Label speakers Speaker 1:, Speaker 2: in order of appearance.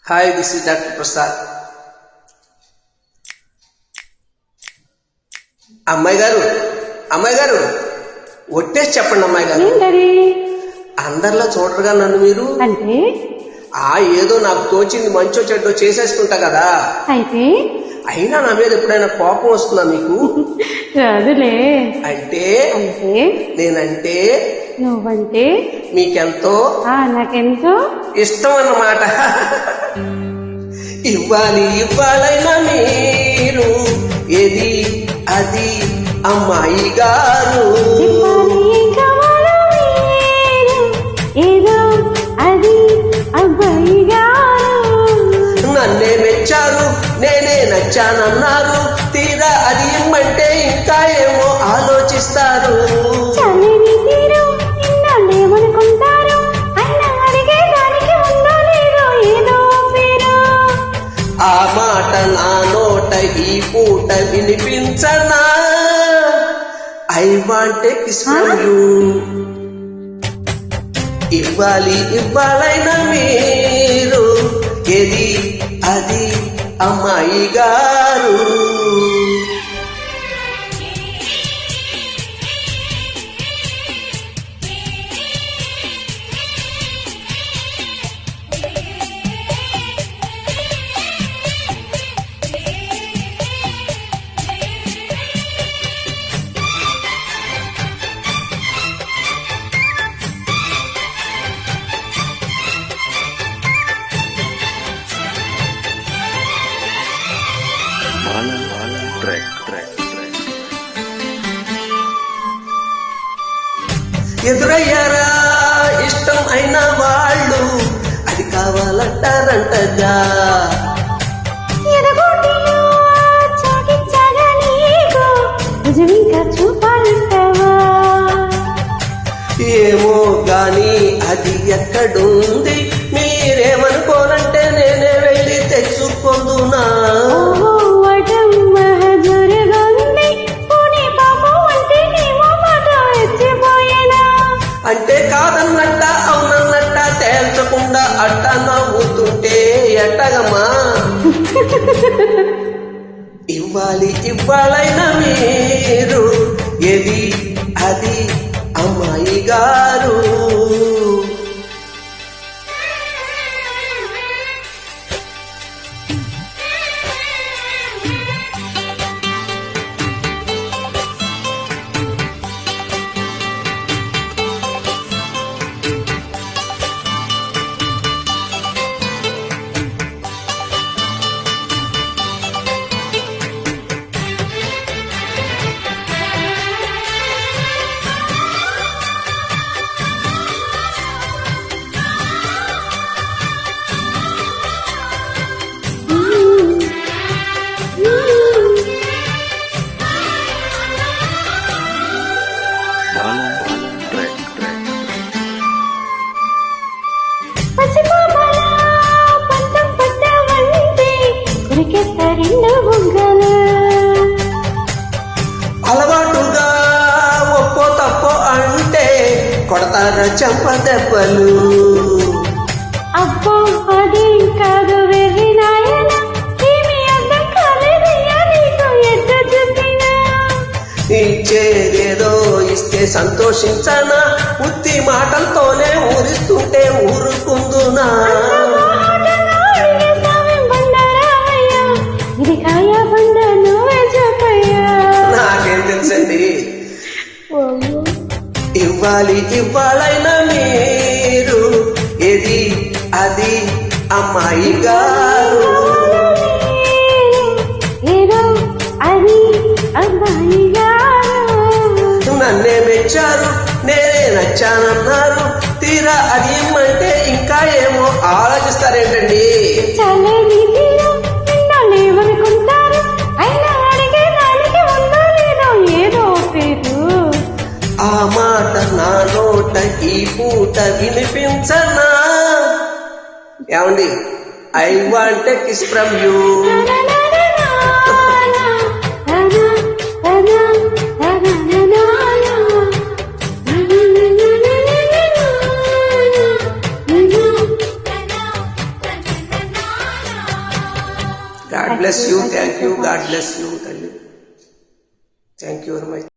Speaker 1: Hi, this is doctor Prasad. అమ్మాయి గారు ఒట్టేసి చెప్పండి అమ్మాయి గారు. అందరిలో చూడరుగా నన్ను మీరు.
Speaker 2: అంటే
Speaker 1: ఏదో నాకు తోచింది మంచో చెడ్డో చేసేసుకుంటా కదా.
Speaker 2: అయితే
Speaker 1: అయినా నా మీద ఎప్పుడైనా కోపం వస్తుందా మీకు?
Speaker 2: రాదులే.
Speaker 1: అంటే
Speaker 2: అంటే
Speaker 1: నేనంటే
Speaker 2: నువ్వంటే
Speaker 1: మీకెంతో
Speaker 2: నాకెంతో
Speaker 1: ఇష్టం అన్నమాట. ఇవ్వాలైనా మీరు ఏది అది అమ్మాయి గారు.
Speaker 2: ఏదో అది అబ్బాయి గారు.
Speaker 1: నన్నే మెచ్చారు, నేనే నచ్చానన్నారు. తీరా అది ఇమ్మంటే ఇంకా ఏమో ఆలోచిస్తారు. ఆ మాట నా నోట ఈ పూట వినిపించనా? I want a kiss from you. ఇవ్వాలైనా మీరు ఏది అది అమ్మాయి గారు. ఎదురయ్యారా ఇష్టం అయిన వాళ్ళు, అది కావాలంటారంటగా. ఏమో గాని అది ఎక్కడుంది, మీరేమనుకోనంటే నేనే వెళ్ళి తెచ్చుకుందునా. అంటే కాదన్నట్ట అవునన్నట్ట తేల్చకుండా అట్ట నవ్వుతుంటే ఎట్టగమ్మా. ఇవ్వాలైనా మీరు ఏది అది అమ్మాయి గారు. అలవాటుగా ఒక్కో తప్పో అంటే కొడతారా చెంప దెబ్బలు.
Speaker 2: అబ్బో అది కాదు వెర్రి నాయన, ఏమి అర్థం కాలేదయ్యా నీకు ఎంత చెప్పినా.
Speaker 1: ఇచ్చేదేదో ఇస్తే సంతోషించనా, ఉత్తి మాటలతోనే ఊరిస్తుంటే ఊరుకుందునా.
Speaker 2: ఇది కాయా బండ నువ్వే చెప్పయ్యా.
Speaker 1: నాకేం తెలుసండి. ఇవ్వాలైనా మీరు ఏది అది అమ్మాయి గారు.
Speaker 2: ఏదో అది అబ్బాయి గారు.
Speaker 1: నన్నే మెచ్చారు, నేనే నచ్చానన్నారు. తీరా అది ఇమ్మంటే ఇంకా ఏమో ఆలోచిస్తారేంటండి.
Speaker 2: లేవనుకుంటారు, అయినా అడిగే దానికి ఉందో లేదో ఏదో పేరు.
Speaker 1: ఆ మాట నా నోట ఈ పూట వినిపించనా? ఏమండి, I want a kiss from you. God bless you. Thank you. God bless you తల్లి. Thank you very much.